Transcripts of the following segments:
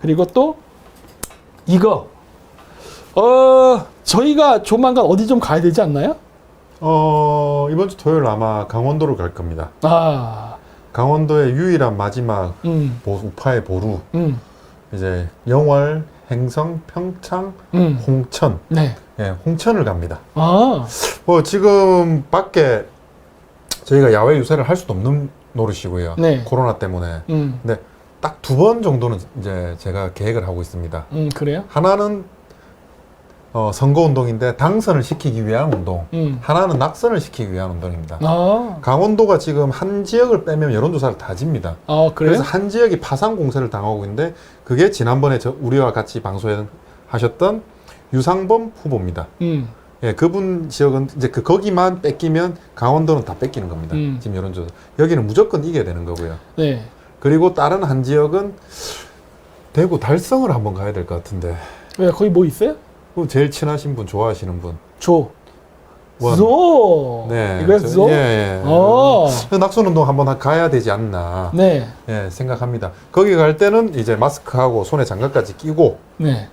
그리고 또 이거 저희가 조만간 어디 좀 가야 되지 않나요? 이번 주 토요일 아마 강원도로 갈 겁니다. 아, 강원도의 유일한 마지막 우파의 보루. 이제 영월, 행성, 평창, 홍천. 네. 예, 홍천을 갑니다. 아, 지금 밖에 저희가 야외 유세를 할 수도 없는 노릇이고요. 네. 코로나 때문에. 근데 딱 2번 정도는 이제 제가 계획을 하고 있습니다. 그래요? 하나는 선거운동인데 당선을 시키기 위한 운동. 하나는 낙선을 시키기 위한 운동입니다. 아, 강원도가 지금 한 지역을 빼면 여론조사를 다 집니다. 아, 그래요? 그래서 한 지역이 파상 공세를 당하고 있는데 그게 지난번에 우리와 같이 방송에 하셨던 유상범 후보입니다. 예, 그분 지역은 이제 거기만 뺏기면 강원도는 다 뺏기는 겁니다. 지금 여론조사. 여기는 무조건 이겨야 되는 거고요. 네. 그리고 다른 한 지역은 대구 달성을 한번 가야 될 것 같은데. 왜, 거기 뭐 있어요? 제일 친하신 분, 좋아하시는 분. 원. 조. 네. 이거야, 조? 예. 낙선운동 한번 가야 되지 않나. 네. 예, 생각합니다. 거기 갈 때는 이제 마스크하고 손에 장갑까지 끼고 네.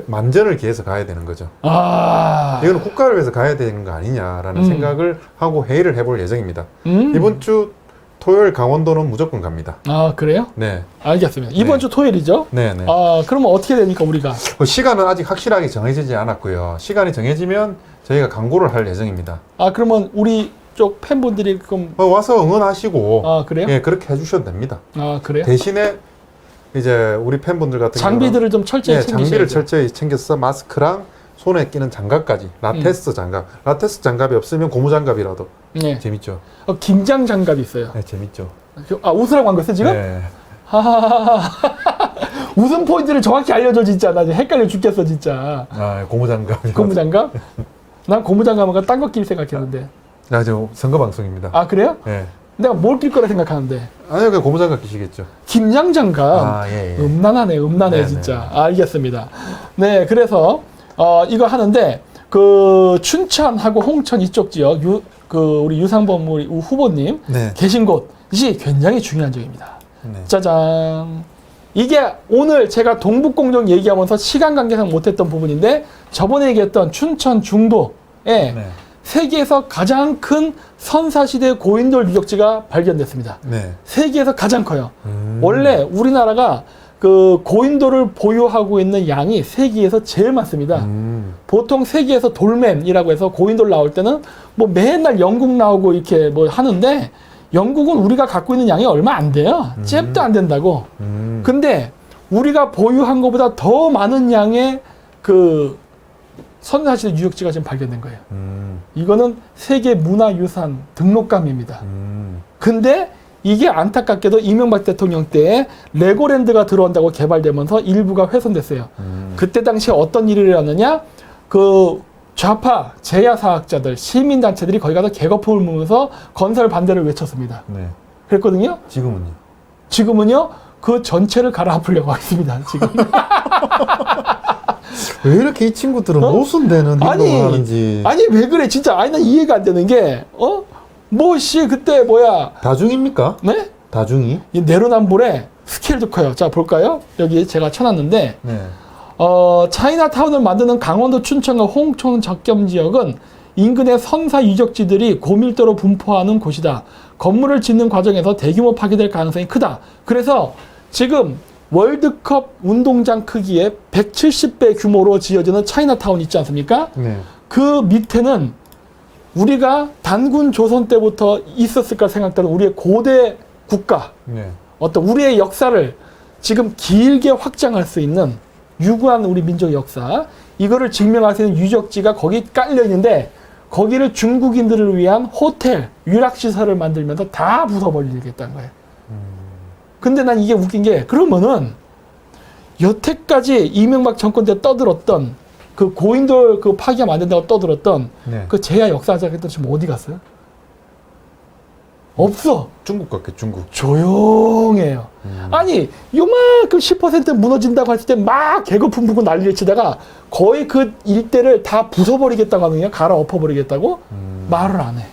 만전을 기해서 가야 되는 거죠. 아. 이거는 국가를 위해서 가야 되는 거 아니냐라는 생각을 하고 회의를 해볼 예정입니다. 이번 주 토요일 강원도는 무조건 갑니다. 아, 그래요? 네. 알겠습니다. 이번 네. 주 토요일이죠? 네네. 아, 그러면 어떻게 됩니까, 우리가? 시간은 아직 확실하게 정해지지 않았고요. 시간이 정해지면 저희가 광고를 할 예정입니다. 아, 그러면 우리 쪽 팬분들이 그럼 와서 응원하시고 아, 그래요? 예, 그렇게 해주셔도 됩니다. 아, 그래요? 대신에 이제 우리 팬분들 같은 장비들을 좀 철저히 경우는 챙기셔야죠. 장비를 철저히 챙겨서 마스크랑 손에 끼는 장갑까지 라테스 장갑. 라테스 장갑이 없으면 고무 장갑이라도 네. 재밌죠. 김장 장갑이 있어요. 네, 재밌죠. 아, 웃으라고 한 거였어, 지금? 네. 하하하하. 웃음 포인트를 정확히 알려줘, 진짜. 나 이제 헷갈려 죽겠어, 진짜. 고무 장갑. 고무 장갑? 난 고무 장갑은 딴 거 낄 생각했는데. 저 선거 방송입니다. 아, 그래요? 네. 내가 뭘 낄 거라 생각하는데. 아니요, 그냥 고무 장갑 끼시겠죠. 김장 장갑. 예. 음란하네, 네네. 진짜. 알겠습니다. 네, 그래서, 이거 하는데, 춘천하고 홍천 이쪽 지역, 우리 유상범 우리 후보님 네. 계신 곳이 굉장히 중요한 지역입니다. 네. 짜잔. 이게 오늘 제가 동북공정 얘기하면서 시간 관계상 못했던 부분인데, 저번에 얘기했던 춘천 중도에 네. 세계에서 가장 큰 선사시대 고인돌 유적지가 발견됐습니다. 네. 세계에서 가장 커요. 원래 우리나라가 그 고인돌을 보유하고 있는 양이 세계에서 제일 많습니다. 보통 세계에서 돌맨이라고 해서 고인돌 나올 때는 뭐 맨날 영국 나오고 이렇게 뭐 하는데 영국은 우리가 갖고 있는 양이 얼마 안 돼요. 잽도 안 된다고. 근데 우리가 보유한 것보다 더 많은 양의 그 선사시대 유적지가 지금 발견된 거예요. 이거는 세계 문화유산 등록감입니다. 근데 이게 안타깝게도 이명박 대통령 때에 레고랜드가 들어온다고 개발되면서 일부가 훼손됐어요. 그때 당시에 어떤 일이 일어났느냐? 그 좌파 제야사학자들, 시민단체들이 거기 가서 개거품을 물면서 건설 반대를 외쳤습니다. 네. 그랬거든요. 지금은요? 지금은요, 그 전체를 갈아엎으려고 하고 있습니다. 지금. 왜 이렇게 이 친구들은 모순되는 행동을 하는지. 아니, 왜 그래, 진짜. 아니, 나 이해가 안 되는 게, 그때 다중입니까? 네? 다중이? 이 내로남불의 스케일도 커요. 자, 볼까요? 여기 제가 쳐놨는데, 네. 차이나타운을 만드는 강원도 춘천과 홍천 적경 지역은 인근의 선사 유적지들이 고밀도로 분포하는 곳이다. 건물을 짓는 과정에서 대규모 파괴될 가능성이 크다. 그래서 지금 월드컵 운동장 크기의 170배 규모로 지어지는 차이나타운 있지 않습니까? 네. 그 밑에는 우리가 단군 조선 때부터 있었을까 생각되는 우리의 고대 국가, 네. 어떤 우리의 역사를 지금 길게 확장할 수 있는 유구한 우리 민족의 역사, 이거를 증명할 수 있는 유적지가 거기 깔려 있는데 거기를 중국인들을 위한 호텔, 유락시설을 만들면서 다 부숴버리겠다는 거예요. 근데 난 이게 웃긴 게, 그러면은 여태까지 이명박 정권 때 떠들었던 그 고인돌 그 파기하면 안 된다고 떠들었던 네. 그 제야 역사자들 지금 어디 갔어요? 없어. 중국 같게 중국. 조용해요. 아니, 요만큼 10% 무너진다고 했을 때 막 개거품 부고 난리를 치다가 거의 그 일대를 다 부숴버리겠다고 하느냐? 갈아 엎어버리겠다고? 말을 안 해.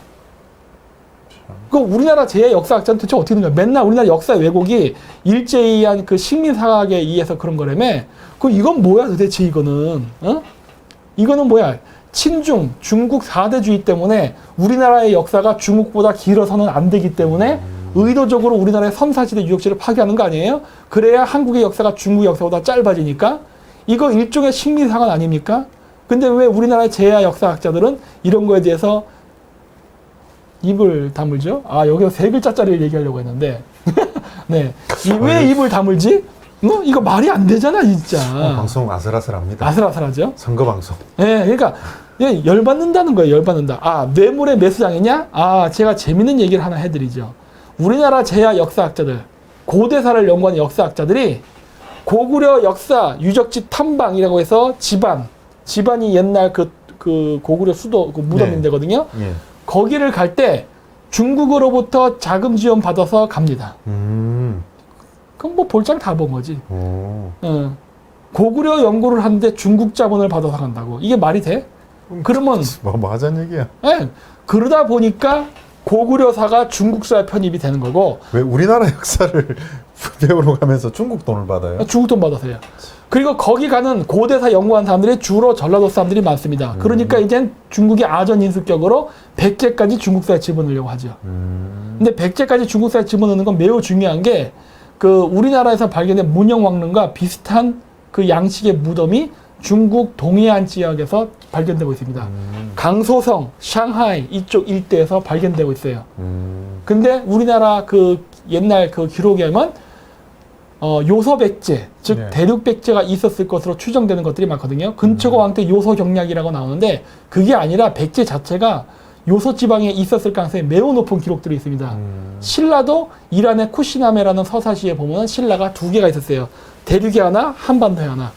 그 우리나라 제 역사학자는 도대체 어떻게 된 거야? 맨날 우리나라 역사 왜곡이 일제히한 그 식민사학에 의해서 그런 거라며. 이건 뭐야 도대체 이거는? 어? 이거는 뭐야? 친중, 중국 4대주의 때문에 우리나라의 역사가 중국보다 길어서는 안 되기 때문에 의도적으로 우리나라의 섬사시대 유적지를 파괴하는 거 아니에요? 그래야 한국의 역사가 중국의 역사보다 짧아지니까? 이거 일종의 식민사관 아닙니까? 근데 왜 우리나라의 제야 역사학자들은 이런 거에 대해서 입을 다물죠? 여기서 3글자짜리를 얘기하려고 했는데. 네. 왜 입을 다물지? 이거 말이 안 되잖아, 진짜. 방송 아슬아슬합니다. 아슬아슬하죠? 선거 방송. 네, 그러니까 열받는다는 거예요. 열받는다. 뇌물의 매수장이냐? 제가 재밌는 얘기를 하나 해드리죠. 우리나라 제야 역사학자들, 고대사를 연구하는 역사학자들이 고구려 역사 유적지 탐방이라고 해서 집안이 옛날 그 고구려 수도 그 무덤인데거든요. 네. 거기를 갈 때 중국으로부터 자금 지원 받아서 갑니다. 그럼 뭐 볼장 다 본 거지. 고구려 연구를 하는데 중국 자본을 받아서 간다고. 이게 말이 돼? 그러면 뭐 하자는 얘기야. 네, 그러다 보니까 고구려사가 중국사에 편입이 되는 거고. 왜 우리나라 역사를 배우러 가면서 중국 돈을 받아요? 중국 돈 받아서요. 그리고 거기 가는 고대사 연구한 사람들이 주로 전라도 사람들이 많습니다. 그러니까 이젠 중국이 아전인수격으로 백제까지 중국사에 집어넣으려고 하죠. 근데 백제까지 중국사에 집어넣는 건 매우 중요한 게 우리나라에서 발견된 문영왕릉과 비슷한 그 양식의 무덤이 중국 동해안 지역에서 발견되고 있습니다. 강소성, 샹하이 이쪽 일대에서 발견되고 있어요. 근데 우리나라 옛날 기록에 하면 요서백제, 즉 네. 대륙백제가 있었을 것으로 추정되는 것들이 많거든요. 근초고 왕때 요서경략이라고 나오는데 그게 아니라 백제 자체가 요소 지방에 있었을 가능성이 매우 높은 기록들이 있습니다. 신라도 이란의 쿠시나메라는 서사시에 보면 신라가 2개가 있었어요. 대륙에 하나, 한반도에 하나.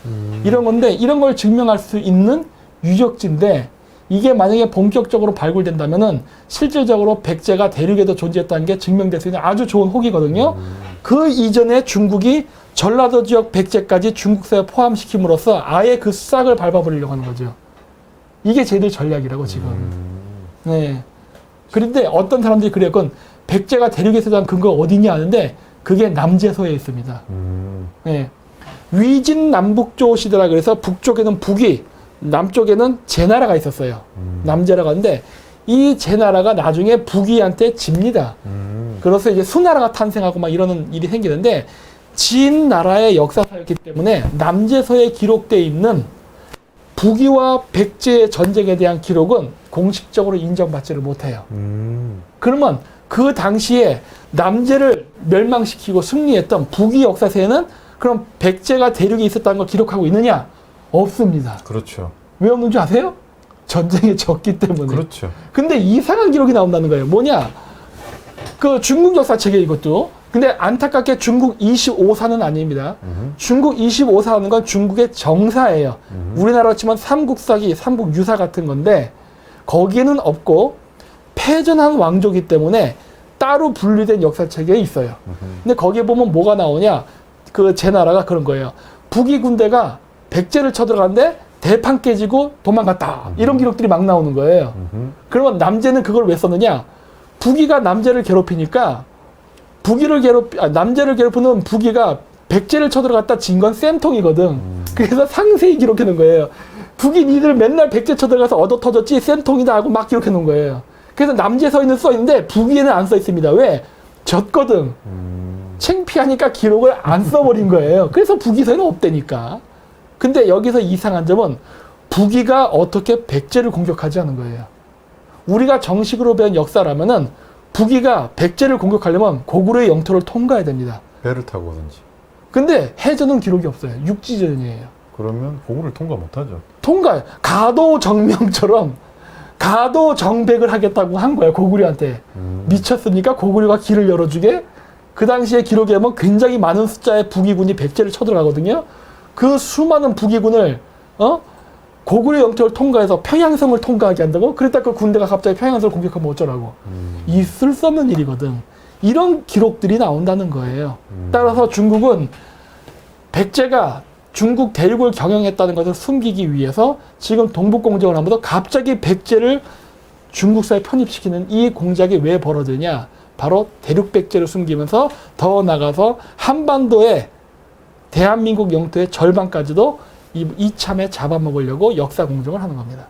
이런 건데 이런 걸 증명할 수 있는 유적지인데 이게 만약에 본격적으로 발굴된다면은 실질적으로 백제가 대륙에도 존재했다는 게 증명될 수 있는 아주 좋은 혹이거든요. 그 이전에 중국이 전라도 지역 백제까지 중국사에 포함시킴으로써 아예 그 싹을 밟아버리려고 하는 거죠. 이게 쟤들 전략이라고 지금. 네. 그런데 어떤 사람들이 그랬건 백제가 대륙에서 난 근거가 어디냐 하는데 그게 남제소에 있습니다. 네. 위진 남북조 시대라 그래서 북쪽에는 북이, 남쪽에는 제나라가 있었어요. 남제라가 있는데 이 제나라가 나중에 북이한테 집니다. 그래서 이제 수나라가 탄생하고 막 이러는 일이 생기는데 진 나라의 역사사였기 때문에 남제서에 기록되어 있는 북이와 백제의 전쟁에 대한 기록은 공식적으로 인정받지를 못해요. 그러면 그 당시에 남제를 멸망시키고 승리했던 북이 역사서에는 그럼 백제가 대륙에 있었다는 걸 기록하고 있느냐? 없습니다. 그렇죠. 왜 없는 줄 아세요? 전쟁에 졌기 때문에. 그렇죠. 근데 이상한 기록이 나온다는 거예요. 뭐냐? 중국 역사책에 이것도. 근데 안타깝게 중국 25사는 아닙니다. 중국 25사는 건 중국의 정사예요. 우리나라로 치면 삼국사기, 삼국유사 같은 건데 거기에는 없고 패전한 왕조기 때문에 따로 분리된 역사책에 있어요. 근데 거기에 보면 뭐가 나오냐? 제나라가 그런 거예요. 북이 군대가 백제를 쳐들어갔는데 대판 깨지고 도망갔다. 이런 기록들이 막 나오는 거예요. 그러면 남제는 그걸 왜 썼느냐? 북이가 남제를 괴롭히니까 남제를 괴롭히는 북이가 백제를 쳐들어갔다 진 건 쌤통이거든. 그래서 상세히 기록해 놓은 거예요. 북이 니들 맨날 백제 쳐들어가서 얻어 터졌지 쌤통이다 하고 막 기록해 놓은 거예요. 그래서 남제서에는 써 있는데 북이에는 안 써 있습니다. 왜? 졌거든. 창피하니까 기록을 안 써버린 거예요. 그래서 북이서에는 없다니까. 근데 여기서 이상한 점은 북이가 어떻게 백제를 공격하지 않은 거예요. 우리가 정식으로 배운 역사라면은 북이가 백제를 공격하려면 고구려의 영토를 통과해야 됩니다. 배를 타고 오든지. 근데 해전은 기록이 없어요. 육지전이에요. 그러면 고구려를 통과 못하죠. 가도정명처럼 가도정백을 하겠다고 한 거야, 고구려한테. 미쳤습니까? 고구려가 길을 열어주게? 그 당시에 기록에 보면 굉장히 많은 숫자의 북이군이 백제를 쳐들어가거든요. 그 수많은 북이군을 고구려 영토를 통과해서 평양성을 통과하게 한다고? 그랬다 그 군대가 갑자기 평양성을 공격하면 어쩌라고. 있을 수 없는 일이거든. 이런 기록들이 나온다는 거예요. 따라서 중국은 백제가 중국 대륙을 경영했다는 것을 숨기기 위해서 지금 동북공정을 하면서 갑자기 백제를 중국사에 편입시키는 이 공작이 왜 벌어지냐? 바로 대륙백제를 숨기면서 더 나가서 한반도의 대한민국 영토의 절반까지도 이참에 잡아먹으려고 역사 공정을 하는 겁니다.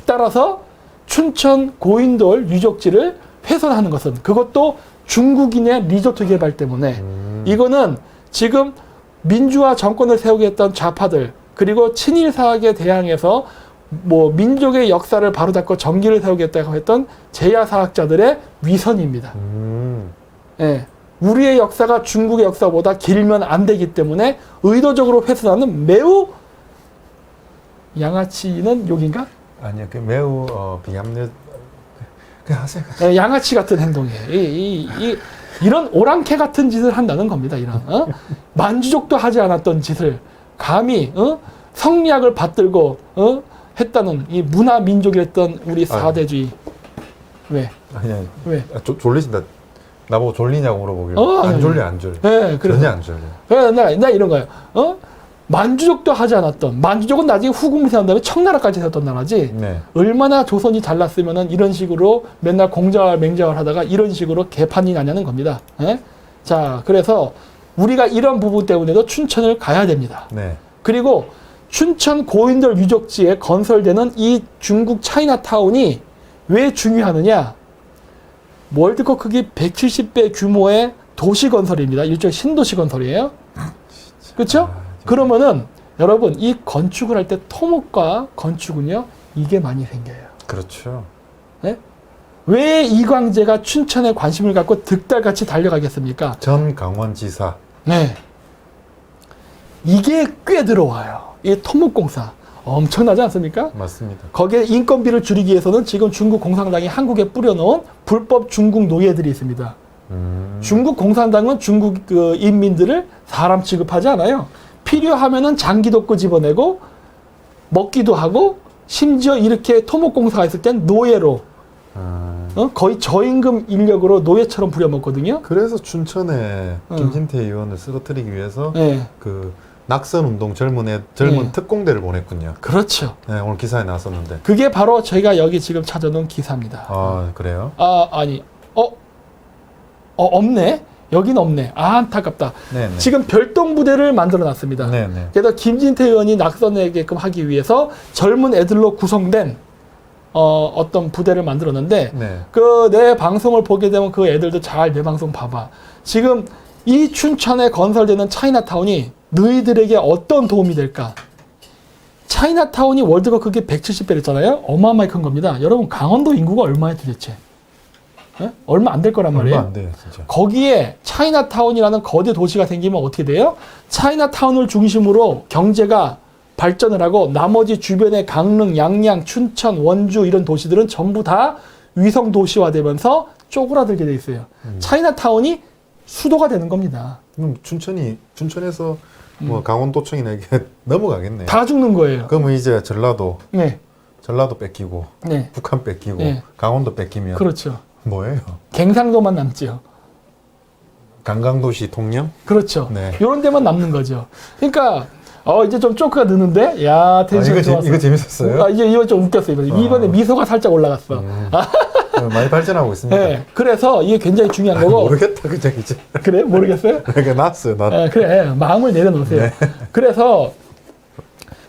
따라서 춘천 고인돌 유적지를 훼손하는 것은 그것도 중국인의 리조트 개발 때문에 이거는 지금 민주화 정권을 세우겠다는 좌파들 그리고 친일 사학에 대항해서 뭐 민족의 역사를 바로잡고 정기를 세우겠다고 했던 제야 사학자들의 위선입니다. 예. 우리의 역사가 중국의 역사보다 길면 안 되기 때문에 의도적으로 훼손하는 매우 양아치는 욕인가? 아니요, 그 매우 비합리적. 그냥 하세요. 예, 양아치 같은 행동이에요. 이런 오랑캐 같은 짓을 한다는 겁니다. 이런 만주족도 하지 않았던 짓을 감히 성리학을 받들고 했다는 이 문화 민족이었던 우리 사대주의. 왜? 아니 왜? 졸리신다. 나보고 졸리냐고 물어보길. 안 졸려, 안 졸려. 네, 전혀 안 졸려. 그래, 나 이런 거예요. 만주족도 하지 않았던, 만주족은 나중에 후금이 세운 다음에 청나라까지 세웠던 나라지. 네. 얼마나 조선이 잘났으면은 이런 식으로 맨날 공자왈 맹자왈 하다가 이런 식으로 개판이 나냐는 겁니다. 예? 자, 그래서 우리가 이런 부분 때문에도 춘천을 가야 됩니다. 네. 그리고 춘천 고인돌 유적지에 건설되는 이 중국 차이나타운이 왜 중요하느냐? 월드컵 크기 170배 규모의 도시 건설입니다. 일종의 신도시 건설이에요. 그렇죠? 그러면은 여러분 이 건축을 할 때 토목과 건축은요 이게 많이 생겨요. 그렇죠. 네? 왜 이광재가 춘천에 관심을 갖고 득달같이 달려가겠습니까? 전 강원지사. 네. 이게 꽤 들어와요. 이 토목공사 엄청나지 않습니까? 맞습니다. 거기에 인건비를 줄이기 위해서는 지금 중국 공산당이 한국에 뿌려놓은 불법 중국 노예들이 있습니다. 중국 공산당은 중국 그 인민들을 사람 취급하지 않아요. 필요하면은 장기도 끄집어내고 먹기도 하고 심지어 이렇게 토목공사가 있을 땐 노예로 거의 저임금 인력으로 노예처럼 부려먹거든요. 그래서 춘천에 김진태 의원을 쓰러뜨리기 위해서 네. 그 낙선 운동 젊은 네. 특공대를 보냈군요. 그렇죠. 네, 오늘 기사에 나왔었는데. 그게 바로 저희가 여기 지금 찾아놓은 기사입니다. 아, 그래요? 아니, 없네? 여긴 없네. 안타깝다. 네네. 지금 별동 부대를 만들어 놨습니다. 네네. 그래서 김진태 의원이 낙선하게끔 하기 위해서 젊은 애들로 구성된 어떤 부대를 만들었는데 네. 그 내 방송을 보게 되면 그 애들도 잘 내 방송 봐봐. 지금 이 춘천에 건설되는 차이나타운이 너희들에게 어떤 도움이 될까? 차이나타운이 월드컵 크기 170배랬잖아요. 어마어마하게 큰 겁니다. 여러분 강원도 인구가 얼마예요 도대체? 예? 얼마 안 될 거란 말이에요. 얼마 안 돼요, 진짜. 거기에 차이나타운이라는 거대 도시가 생기면 어떻게 돼요? 차이나타운을 중심으로 경제가 발전을 하고 나머지 주변의 강릉, 양양, 춘천, 원주 이런 도시들은 전부 다 위성 도시화되면서 쪼그라들게 돼 있어요. 차이나타운이 수도가 되는 겁니다. 그럼 춘천에서 뭐 강원도청이나 이게 넘어가겠네요. 다 죽는 거예요. 그러면 이제 전라도 뺏기고, 네. 북한 뺏기고, 네. 강원도 뺏기면 그렇죠. 뭐예요? 갱상도만 남지요. 관광도시 통영? 그렇죠. 네. 이런 데만 남는 거죠. 그러니까 이제 좀 쪼크가 느는데, 야 텐션이 좋았어. 이거 재밌었어요? 이거 좀 웃겼어. 이번에 미소가 살짝 올라갔어. 많이 발전하고 있습니다. 네, 그래서 이게 굉장히 중요한 거고. 모르겠다, 그냥 이제. 그래? 모르겠어요? 그러니까 났어요, 그래. 마음을 내려놓으세요. 네. 그래서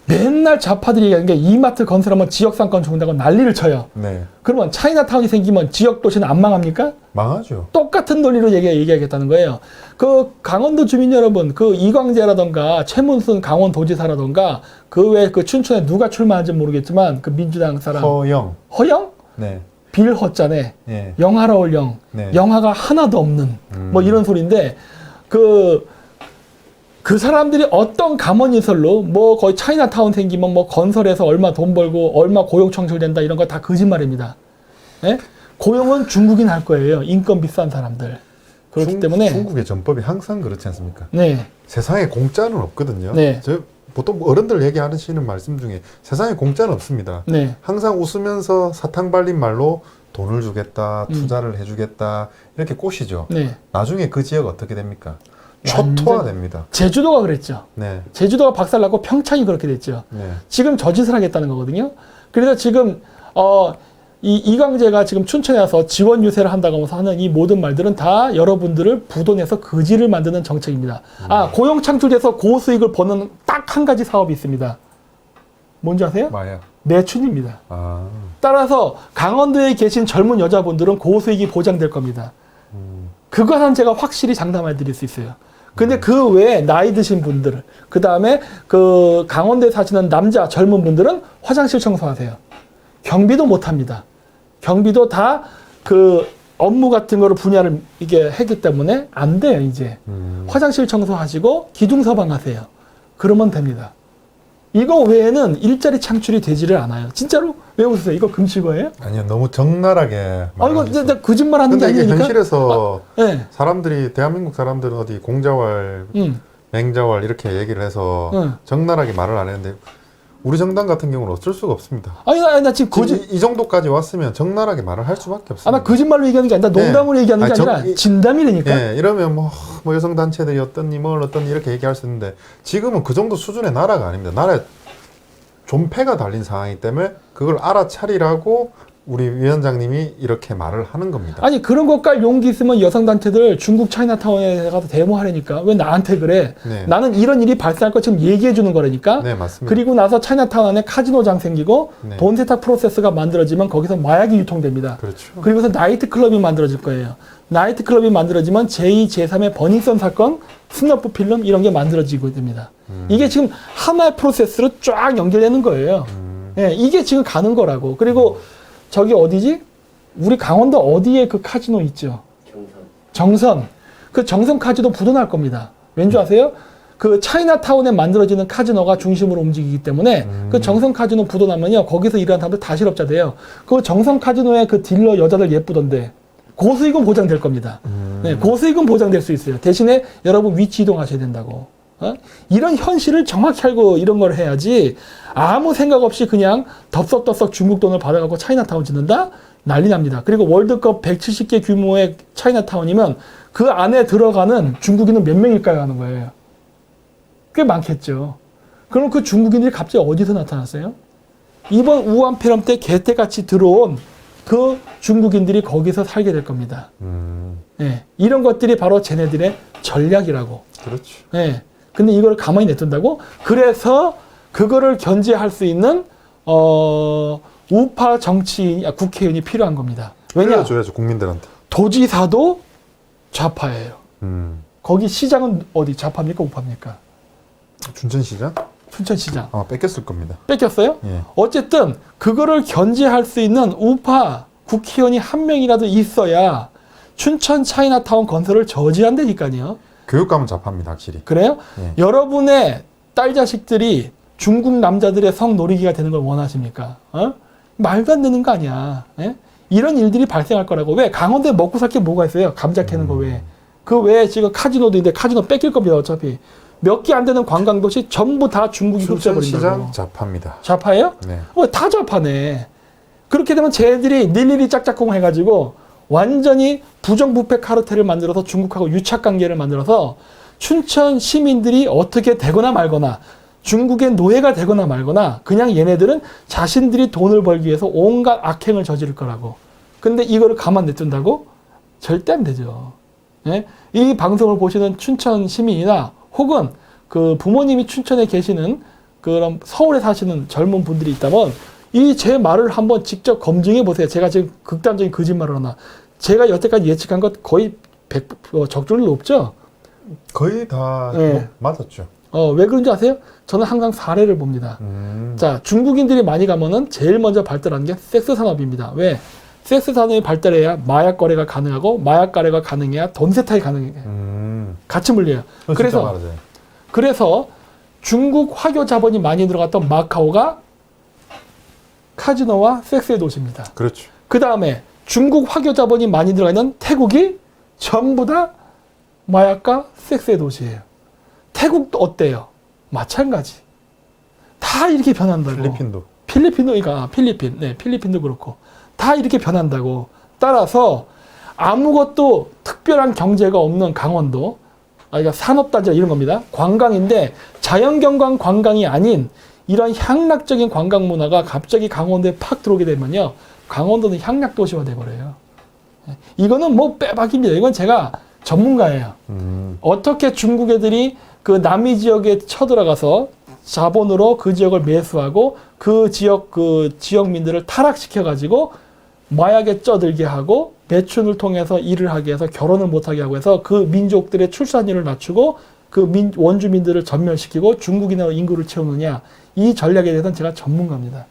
맨날 좌파들이 얘기하는 게 이마트 건설하면 지역상권 준다고 난리를 쳐요. 네. 그러면 차이나타운이 생기면 지역 도시는 안 망합니까? 망하죠. 똑같은 논리로 얘기하겠다는 거예요. 그 강원도 주민 여러분, 그 이광재라던가 최문순 강원도지사라던가 그 외에 그 춘천에 누가 출마한지 모르겠지만 그 민주당 사람 허영. 허영? 네. 빌허자네. 네. 영화로울 영. 네. 영화가 하나도 없는 뭐 이런 소리인데 그 사람들이 어떤 감언이설로 뭐 거의 차이나타운 생기면 뭐 건설해서 얼마 돈 벌고 얼마 고용 창출된다 이런 거 다 거짓말입니다. 예? 고용은 중국인 할 거예요. 인건 비싼 사람들. 그렇기 때문에 중국의 전법이 항상 그렇지 않습니까? 네. 세상에 공짜는 없거든요. 네. 보통 어른들 얘기하시는 말씀 중에 세상에 공짜는 없습니다. 네. 항상 웃으면서 사탕 발린 말로 돈을 주겠다, 투자를 해주겠다 이렇게 꼬시죠. 네. 나중에 그 지역 어떻게 됩니까? 초토화됩니다. 제주도가 그랬죠. 네. 제주도가 박살나고 평창이 그렇게 됐죠. 네. 지금 저 짓을 하겠다는 거거든요. 그래서 지금 이광재가 지금 춘천에 와서 지원 유세를 한다고 하면서 하는 이 모든 말들은 다 여러분들을 부도내서 거지를 만드는 정책입니다. 고용 창출돼서 고수익을 버는 딱 한 가지 사업이 있습니다. 뭔지 아세요? 마약. 매춘입니다. 아. 따라서 강원도에 계신 젊은 여자분들은 고수익이 보장될 겁니다. 그것은 제가 확실히 장담해 드릴 수 있어요. 근데 그 외에 나이 드신 분들, 그 다음에 그 강원도에 사시는 남자 젊은 분들은 화장실 청소하세요. 경비도 못 합니다. 경비도 다 그 업무 같은 거를 분야를 이게 했기 때문에 안 돼요, 이제. 화장실 청소하시고 기둥 서방하세요. 그러면 됩니다. 이거 외에는 일자리 창출이 되지를 않아요. 진짜로? 왜 웃으세요? 이거 금치거예요? 아니요, 너무 적나라하게. 이거 진짜 거짓말 하는 게 근데 이게 아니니까. 현실에서 네. 사람들이, 대한민국 사람들은 어디 공자왈, 맹자왈 이렇게 얘기를 해서 적나라하게 말을 안 했는데, 우리 정당 같은 경우는 어쩔 수가 없습니다. 나 지금 이 정도까지 왔으면 적나라하게 말을 할 수밖에 없습니다. 나 거짓말로 얘기하는 게 아니라 농담으로 얘기하는 게 아니라 진담이라니까. 예, 이러면 뭐 여성단체들이 어떤니 뭘 어떤니 이렇게 얘기할 수 있는데, 지금은 그 정도 수준의 나라가 아닙니다. 나라에 존폐가 달린 상황이기 때문에 그걸 알아차리라고 우리 위원장님이 이렇게 말을 하는 겁니다. 아니 그런 것 깔 용기 있으면 여성단체들 중국 차이나타운에 가서 데모하려니까 왜 나한테 그래? 네. 나는 이런 일이 발생할 거 지금 얘기해 주는 거라니까. 네, 맞습니다. 그리고 나서 차이나타운 안에 카지노장 생기고 네. 돈 세탁 프로세스가 만들어지면 거기서 마약이 유통됩니다. 그렇죠. 그리고서 나이트 클럽이 만들어질 거예요. 나이트 클럽이 만들어지면 제2, 제3의 버닝썬 사건, 스너프 필름 이런 게 만들어지고 됩니다. 이게 지금 하나의 프로세스로 쫙 연결되는 거예요. 예, 이게 지금 가는 거라고. 그리고 저기 어디지? 우리 강원도 어디에 그 카지노 있죠? 정선. 그 정선 카지노 부도날 겁니다. 왠지 아세요? 그 차이나타운에 만들어지는 카지노가 중심으로 움직이기 때문에 그 정선 카지노 부도나면요. 거기서 일하는 사람들 다 실업자 돼요. 그 정선 카지노의 그 딜러 여자들 예쁘던데 고수익은 보장될 겁니다. 네, 고수익은 보장될 수 있어요. 대신에 여러분 위치 이동하셔야 된다고. 이런 현실을 정확히 알고 이런 걸 해야지 아무 생각 없이 그냥 덥석덥석 중국 돈을 받아가고 차이나타운 짓는다? 난리 납니다. 그리고 월드컵 170개 규모의 차이나타운이면 그 안에 들어가는 중국인은 몇 명일까요? 하는 거예요. 꽤 많겠죠. 그럼 그 중국인들이 갑자기 어디서 나타났어요? 이번 우한 폐렴 때 개떼같이 들어온 그 중국인들이 거기서 살게 될 겁니다. 네, 이런 것들이 바로 쟤네들의 전략이라고. 그렇죠. 네. 근데 이걸 가만히 냅둔다고? 그래서 그거를 견제할 수 있는 우파 정치인, 국회의원이 필요한 겁니다. 왜냐? 알려줘야죠, 국민들한테. 도지사도 좌파예요. 거기 거기 시장은 어디 좌파입니까? 우파입니까? 춘천시장? 춘천시장. 뺏겼을 겁니다. 뺏겼어요? 예. 어쨌든 그거를 견제할 수 있는 우파 국회의원이 한 명이라도 있어야 춘천 차이나타운 건설을 저지한다니까요. 교육감은 좌파입니다, 확실히. 그래요? 예. 여러분의 딸 자식들이 중국 남자들의 성 놀이기가 되는 걸 원하십니까? 말도 안 되는 거 아니야. 예? 이런 일들이 발생할 거라고. 왜? 강원도에 먹고 살 게 뭐가 있어요? 감자 캐는 거 외에. 그 외에 지금 카지노도 있는데 카지노 뺏길 겁니다, 어차피. 몇 개 안 되는 관광도시 전부 다 중국이 흡수해버린다고. 춘천시장 좌파입니다. 좌파예요? 네. 다 좌파네. 그렇게 되면 쟤들이 일일이 짝짝꿍 해가지고 완전히 부정부패 카르텔을 만들어서 중국하고 유착관계를 만들어서 춘천 시민들이 어떻게 되거나 말거나 중국의 노예가 되거나 말거나 그냥 얘네들은 자신들이 돈을 벌기 위해서 온갖 악행을 저지를 거라고. 근데 이거를 가만 냅둔다고? 절대 안 되죠. 예? 이 방송을 보시는 춘천 시민이나 혹은 그 부모님이 춘천에 계시는 그런 서울에 사시는 젊은 분들이 있다면 이 제 말을 한번 직접 검증해 보세요. 제가 지금 극단적인 거짓말을 하나. 제가 여태까지 예측한 것 거의 100% 적중률 높죠? 거의 다 네. 맞았죠. 왜 그런지 아세요? 저는 항상 사례를 봅니다. 자, 중국인들이 많이 가면은 제일 먼저 발달하는 게 섹스 산업입니다. 왜? 섹스 산업이 발달해야 마약 거래가 가능하고 마약 거래가 가능해야 돈 세탁이 가능해요. 같이 물려요. 그래서 중국 화교 자본이 많이 들어갔던 마카오가 카지노와 섹스의 도시입니다. 그렇죠. 그 다음에 중국 화교 자본이 많이 들어가 있는 태국이 전부 다 마약과 섹스의 도시예요. 태국도 어때요? 마찬가지. 다 이렇게 변한다고. 필리핀도 그렇고. 다 이렇게 변한다고. 따라서 아무것도 특별한 경제가 없는 강원도, 그러니까 산업단지 이런 겁니다. 관광인데 자연경관 관광이 아닌 이런 향락적인 관광 문화가 갑자기 강원도에 팍 들어오게 되면요. 강원도는 향락 도시화 돼버려요. 이거는 뭐 빼박입니다. 이건 제가 전문가예요. 어떻게 중국 애들이 그 남미 지역에 쳐들어가서 자본으로 그 지역을 매수하고 그 지역민들을 타락시켜 가지고 마약에 쩌들게 하고 매춘을 통해서 일을 하게 해서 결혼을 못하게 하고 해서 그 민족들의 출산율을 낮추고 그 원주민들을 전멸시키고 중국인의 인구를 채우느냐, 이 전략에 대해서는 제가 전문가입니다.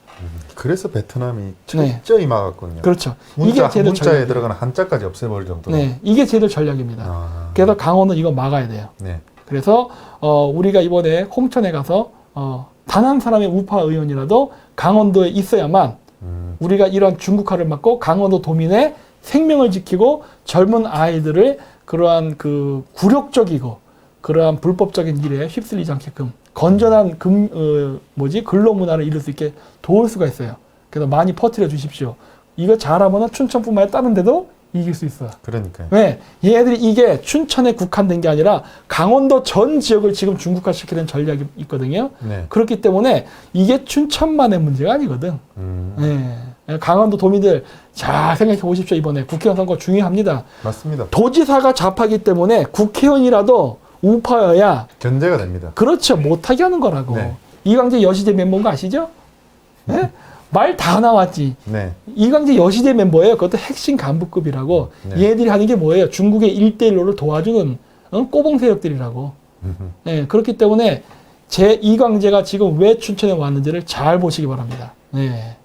그래서 베트남이 네. 철저히 막았군요. 그렇죠. 문자에 전략이에요. 들어가는 한자까지 없애버릴 정도로. 네, 이게 쟤들 전략입니다. 아. 그래서 강원은 이거 막아야 돼요. 네. 그래서 우리가 이번에 홍천에 가서 단 한 사람의 우파 의원이라도 강원도에 있어야만 우리가 이런 중국화를 막고 강원도 도민의 생명을 지키고 젊은 아이들을 그러한 그 굴욕적이고 그러한 불법적인 일에 휩쓸리지 않게끔 건전한 근로 문화를 이룰 수 있게 도울 수가 있어요. 그래서 많이 퍼뜨려 주십시오. 이거 잘하면은 춘천뿐만 아니라 다른 데도 이길 수 있어요. 그러니까요. 왜? 얘네들이 이게 춘천에 국한된 게 아니라 강원도 전 지역을 지금 중국화 시키는 전략이 있거든요. 네. 그렇기 때문에 이게 춘천만의 문제가 아니거든. 네. 강원도 도민들 잘 생각해 보십시오. 이번에 국회의원 선거 중요합니다. 맞습니다. 도지사가 좌파기 때문에 국회의원이라도 우파여야 견제가 됩니다. 그렇죠. 못하게 하는 거라고. 네. 이광재 여시대 멤버인 거 아시죠? 네? 말 다 나왔지. 네. 이광재 여시대 멤버예요. 그것도 핵심 간부급이라고. 네. 얘들이 하는 게 뭐예요? 중국의 1대1로를 도와주는 꼬봉 세력들이라고. 네, 그렇기 때문에 이광재가 지금 왜 춘천에 왔는지를 잘 보시기 바랍니다. 네.